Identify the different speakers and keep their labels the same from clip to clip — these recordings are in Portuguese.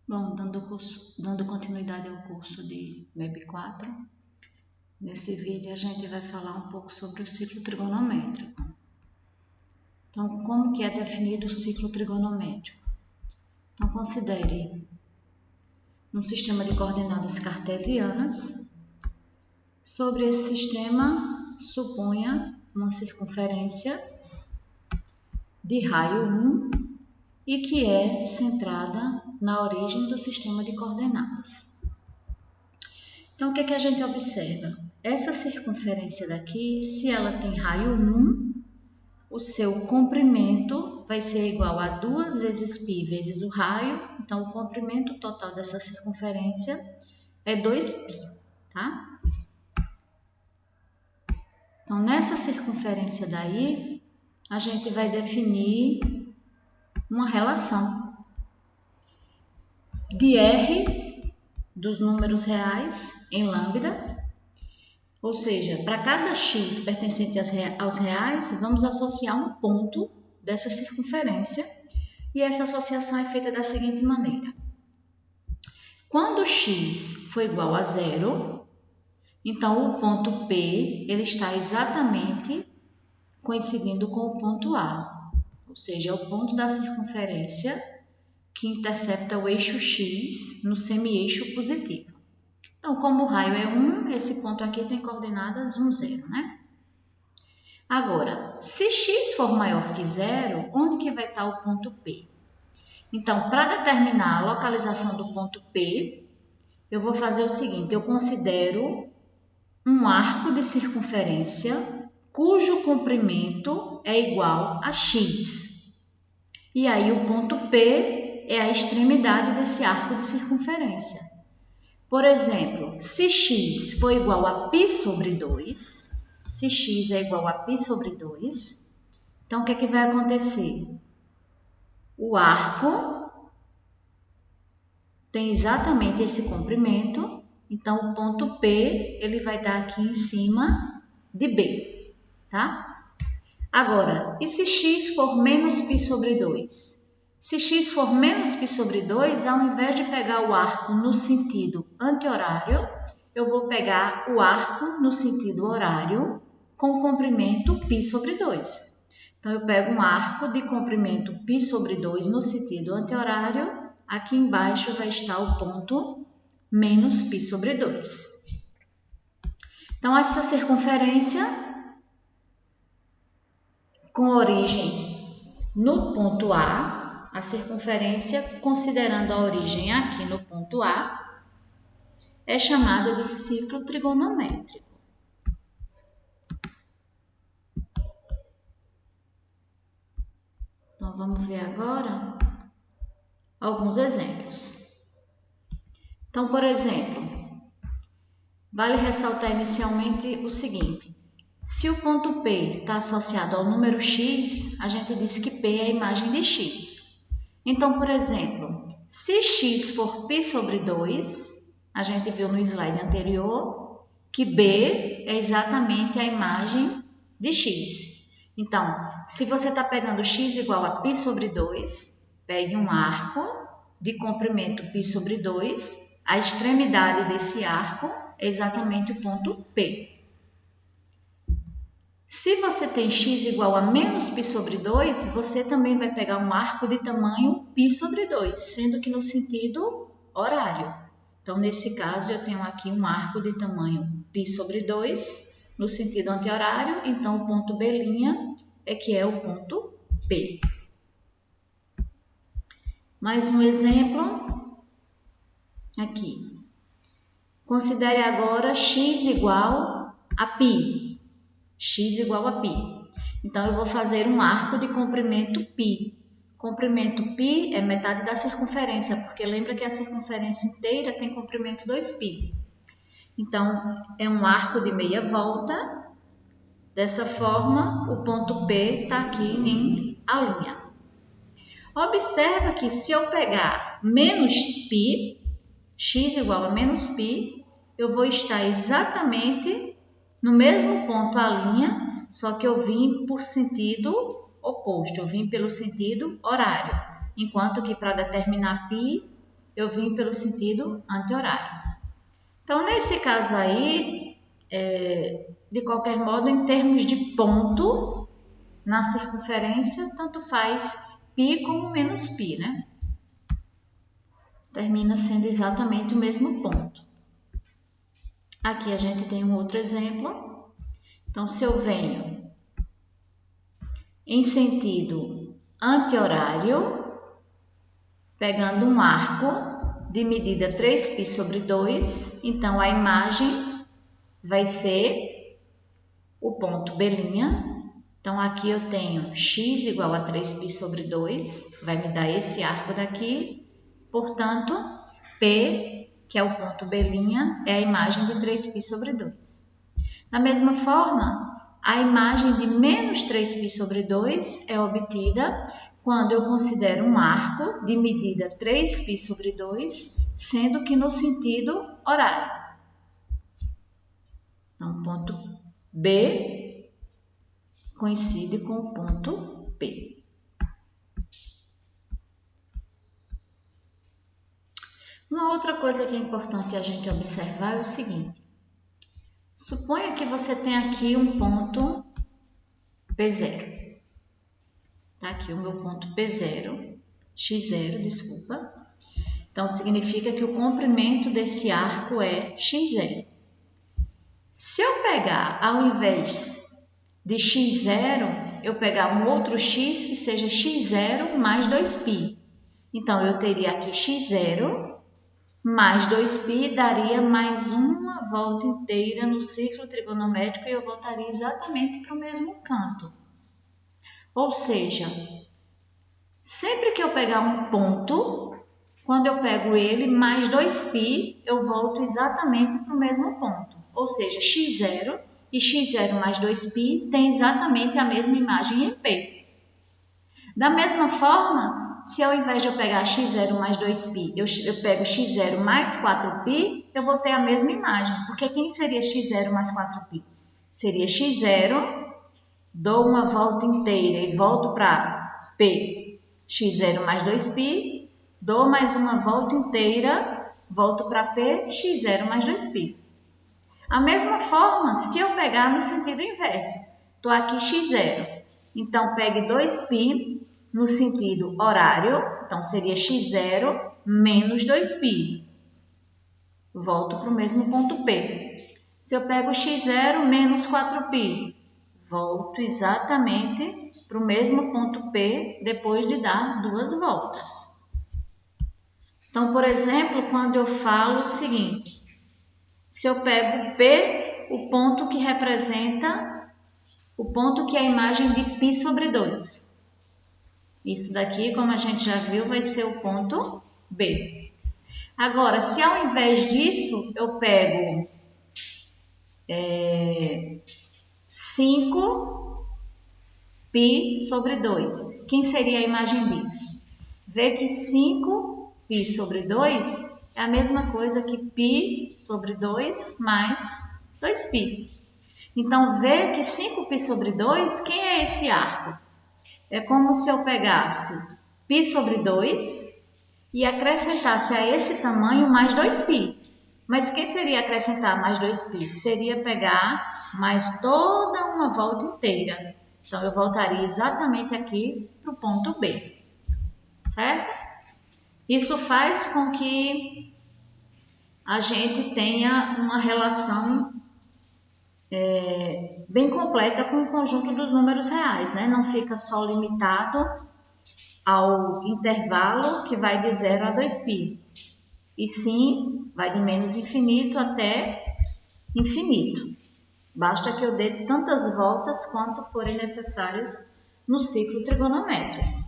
Speaker 1: Bom, dando continuidade ao curso de MEP 4, nesse vídeo a gente vai falar um pouco sobre o ciclo trigonométrico. Então, como que é definido o ciclo trigonométrico? Então, considere um sistema de coordenadas cartesianas. Sobre esse sistema, suponha uma circunferência de raio 1 e que é centrada na origem do sistema de coordenadas. Então, o que a gente observa? Essa circunferência daqui, se ela tem raio 1, o seu comprimento vai ser igual a 2 vezes π vezes o raio. Então, o comprimento total dessa circunferência é 2π, tá? Então, nessa circunferência daí, a gente vai definir uma relação de R dos números reais em lambda, ou seja, para cada x pertencente aos reais, vamos associar um ponto dessa circunferência, e essa associação é feita da seguinte maneira. Quando x for igual a zero, então o ponto P ele está exatamente coincidindo com o ponto A, ou seja, é o ponto da circunferência que intercepta o eixo x no semi-eixo positivo. Então, como o raio é 1, esse ponto aqui tem coordenadas 1, 0, né? Agora, se x for maior que 0, onde que vai estar o ponto P? Então, para determinar a localização do ponto P, eu vou fazer o seguinte, eu considero um arco de circunferência cujo comprimento é igual a x. E aí, o ponto P é a extremidade desse arco de circunferência. Por exemplo, se x for igual a π sobre 2, se x é igual a π sobre 2, então o que é que vai acontecer? O arco tem exatamente esse comprimento, então o ponto P ele vai dar aqui em cima de B, tá? Agora, e se x for menos π sobre 2? Se x for menos π sobre 2, ao invés de pegar o arco no sentido anti-horário, eu vou pegar o arco no sentido horário com comprimento π sobre 2. Então, eu pego um arco de comprimento π sobre 2 no sentido anti-horário, aqui embaixo vai estar o ponto menos π sobre 2. Então, essa circunferência com origem no ponto A circunferência, considerando a origem aqui no ponto A, é chamada de ciclo trigonométrico. Então, vamos ver agora alguns exemplos. Então, por exemplo, vale ressaltar inicialmente o seguinte. Se o ponto P está associado ao número x, a gente diz que P é a imagem de x. Então, por exemplo, se x for π sobre 2, a gente viu no slide anterior que B é exatamente a imagem de x. Então, se você está pegando x igual a π sobre 2, pegue um arco de comprimento π sobre 2, a extremidade desse arco é exatamente o ponto P. Se você tem x igual a menos π sobre 2, você também vai pegar um arco de tamanho π sobre 2, sendo que no sentido horário. Então, nesse caso, eu tenho aqui um arco de tamanho π sobre 2, no sentido anti-horário, então o ponto B' é que é o ponto P. Mais um exemplo, aqui. Considere agora x igual a π. X igual a π. Então, eu vou fazer um arco de comprimento π. Comprimento π é metade da circunferência, porque lembra que a circunferência inteira tem comprimento 2π. Então, é um arco de meia volta. Dessa forma, o ponto P está aqui em A'. Observa que se eu pegar menos π, x igual a menos π, eu vou estar exatamente no mesmo ponto A', só que eu vim por sentido oposto, eu vim pelo sentido horário. Enquanto que para determinar π, eu vim pelo sentido anti-horário. Então, nesse caso aí, de qualquer modo, em termos de ponto na circunferência, tanto faz π como menos π, né? Termina sendo exatamente o mesmo ponto. Aqui a gente tem um outro exemplo. Então, se eu venho em sentido anti-horário, pegando um arco de medida 3π sobre 2, então a imagem vai ser o ponto B'. Então, aqui eu tenho x igual a 3π sobre 2, vai me dar esse arco daqui. Portanto, P, que é o ponto B', é a imagem de 3π sobre 2. Da mesma forma, a imagem de menos 3π sobre 2 é obtida quando eu considero um arco de medida 3π sobre 2, sendo que no sentido horário. Então, o ponto B coincide com o ponto P. Uma outra coisa que é importante a gente observar é o seguinte. Suponha que você tem aqui um ponto P0. Tá aqui o meu ponto P0, x0, desculpa. Então, significa que o comprimento desse arco é x0. Se eu pegar, ao invés de x0, eu pegar um outro x que seja x0 mais 2π. Então, eu teria aqui x0 mais 2π daria mais uma volta inteira no círculo trigonométrico e eu voltaria exatamente para o mesmo canto. Ou seja, sempre que eu pegar um ponto, quando eu pego ele mais 2π, eu volto exatamente para o mesmo ponto. Ou seja, x0 e x0 mais 2π tem exatamente a mesma imagem em P. Da mesma forma, se ao invés de eu pegar x0 mais 2π, eu pego x0 mais 4π, eu vou ter a mesma imagem. Porque quem seria x0 mais 4π? Seria x0, dou uma volta inteira e volto para P. x0 mais 2π, dou mais uma volta inteira, volto para P, x0 mais 2π. A mesma forma, se eu pegar no sentido inverso, estou aqui x0, então pegue 2π no sentido horário, então seria x0 menos 2π. Volto para o mesmo ponto P. Se eu pego x0 menos 4π, volto exatamente para o mesmo ponto P depois de dar duas voltas. Então, por exemplo, quando eu falo o seguinte, se eu pego P, o ponto que representa, o ponto que é a imagem de π sobre 2. Isso daqui, como a gente já viu, vai ser o ponto B. Agora, se ao invés disso, eu pego 5π sobre 2. Quem seria a imagem disso? Vê que 5π sobre 2 é a mesma coisa que π sobre 2 mais 2π. Então, vê que 5π sobre 2, quem é esse arco? É como se eu pegasse π sobre 2 e acrescentasse a esse tamanho mais 2π. Mas quem seria acrescentar mais 2π? Seria pegar mais toda uma volta inteira. Então, eu voltaria exatamente aqui para o ponto B. Certo? Isso faz com que a gente tenha uma relação bem completa com o conjunto dos números reais, né? Não fica só limitado ao intervalo que vai de 0 a 2π, e sim vai de menos infinito até infinito. Basta que eu dê tantas voltas quanto forem necessárias no ciclo trigonométrico.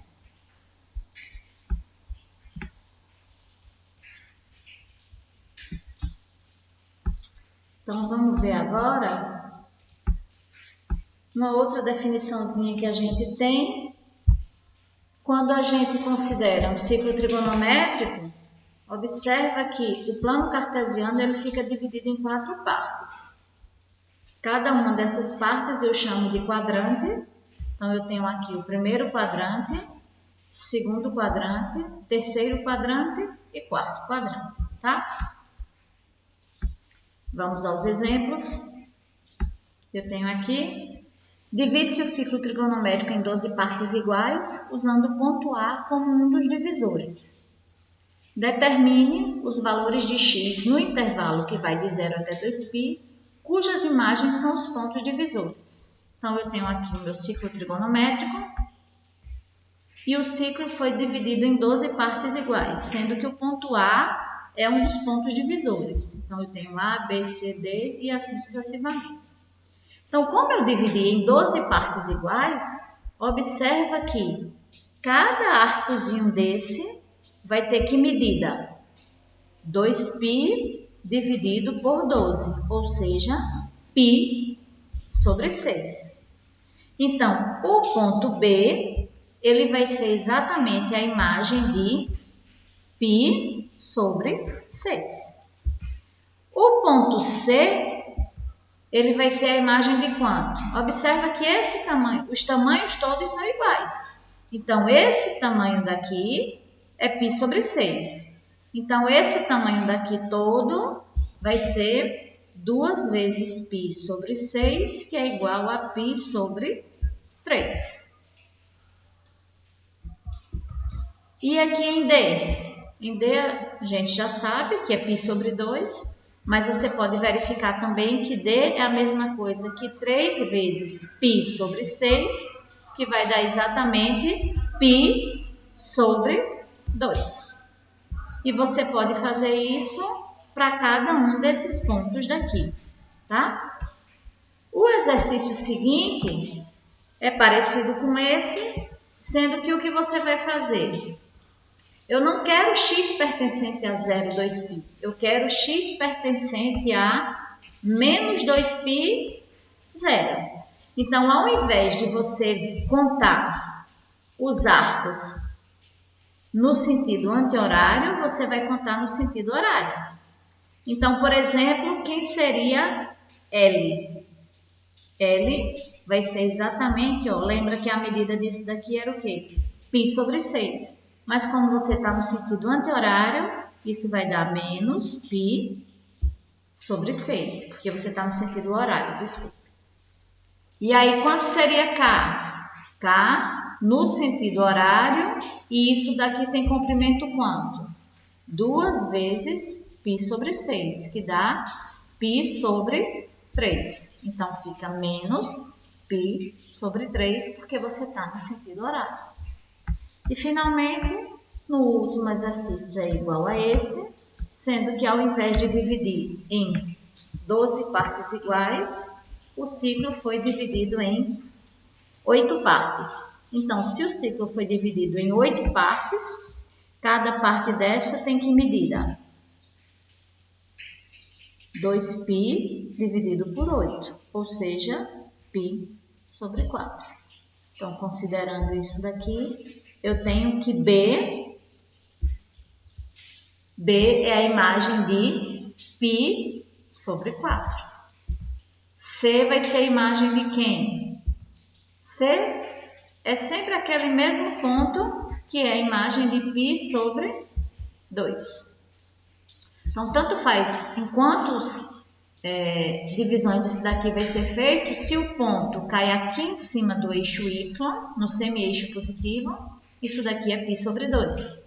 Speaker 1: Então, vamos ver agora uma outra definiçãozinha que a gente tem. Quando a gente considera um ciclo trigonométrico, observa que o plano cartesiano ele fica dividido em 4 partes. Cada uma dessas partes eu chamo de quadrante. Então, eu tenho aqui o primeiro quadrante, segundo quadrante, terceiro quadrante e quarto quadrante, tá? Vamos aos exemplos. Eu tenho aqui. Divide-se o ciclo trigonométrico em 12 partes iguais, usando o ponto A como um dos divisores. Determine os valores de x no intervalo que vai de 0 até 2π, cujas imagens são os pontos divisores. Então, eu tenho aqui o meu ciclo trigonométrico e o ciclo foi dividido em 12 partes iguais, sendo que o ponto A é um dos pontos divisores. Então, eu tenho A, B, C, D e assim sucessivamente. Então, como eu dividi em 12 partes iguais, observa que cada arcozinho desse vai ter que medida 2π dividido por 12, ou seja, π sobre 6. Então, o ponto B, ele vai ser exatamente a imagem de π sobre 6. O ponto C, ele vai ser a imagem de quanto? Observa que os tamanhos todos são iguais. Então, esse tamanho daqui é π sobre 6. Então, esse tamanho daqui todo vai ser 2 vezes π sobre 6, que é igual a π sobre 3. E aqui em D? Em D, a gente já sabe que é π sobre 2, mas você pode verificar também que D é a mesma coisa que 3 vezes π sobre 6, que vai dar exatamente π sobre 2. E você pode fazer isso para cada um desses pontos daqui, tá? O exercício seguinte é parecido com esse, sendo que o que você vai fazer? Eu não quero x pertencente a 0, 2π. Eu quero x pertencente a menos 2π, 0. Então, ao invés de você contar os arcos no sentido anti-horário, você vai contar no sentido horário. Então, por exemplo, quem seria L? L vai ser exatamente, lembra que a medida disso daqui era o quê? π sobre 6. Mas como você está no sentido anti-horário, isso vai dar menos π sobre 6, porque você está no sentido horário, desculpe. E aí, quanto seria K? K no sentido horário, e isso daqui tem comprimento quanto? 2 vezes π sobre 6, que dá π sobre 3. Então, fica menos π sobre 3, porque você está no sentido horário. E, finalmente, no último exercício é igual a esse, sendo que ao invés de dividir em 12 partes iguais, o ciclo foi dividido em 8 partes. Então, se o ciclo foi dividido em 8 partes, cada parte dessa tem que medida 2π dividido por 8, ou seja, π sobre 4. Então, considerando isso daqui, eu tenho que B é a imagem de π sobre 4. C vai ser a imagem de quem? C é sempre aquele mesmo ponto que é a imagem de π sobre 2. Então, tanto faz em quantas divisões esse daqui vai ser feito, se o ponto cai aqui em cima do eixo Y, no semi-eixo positivo, isso daqui é π sobre 2,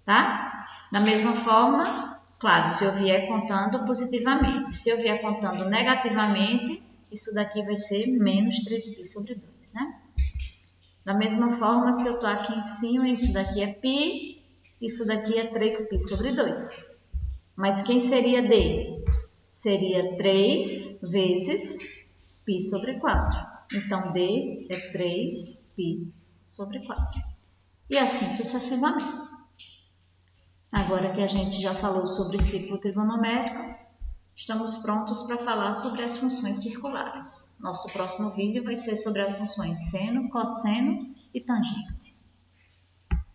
Speaker 1: tá? Da mesma forma, claro, se eu vier contando positivamente, se eu vier contando negativamente, isso daqui vai ser menos 3π sobre 2, né? Da mesma forma, se eu estou aqui em cima, isso daqui é π, isso daqui é 3π sobre 2. Mas quem seria D? Seria 3 vezes π sobre 4. Então, D é 3π sobre 4. E assim sucessivamente. Agora que a gente já falou sobre ciclo trigonométrico, estamos prontos para falar sobre as funções circulares. Nosso próximo vídeo vai ser sobre as funções seno, cosseno e tangente.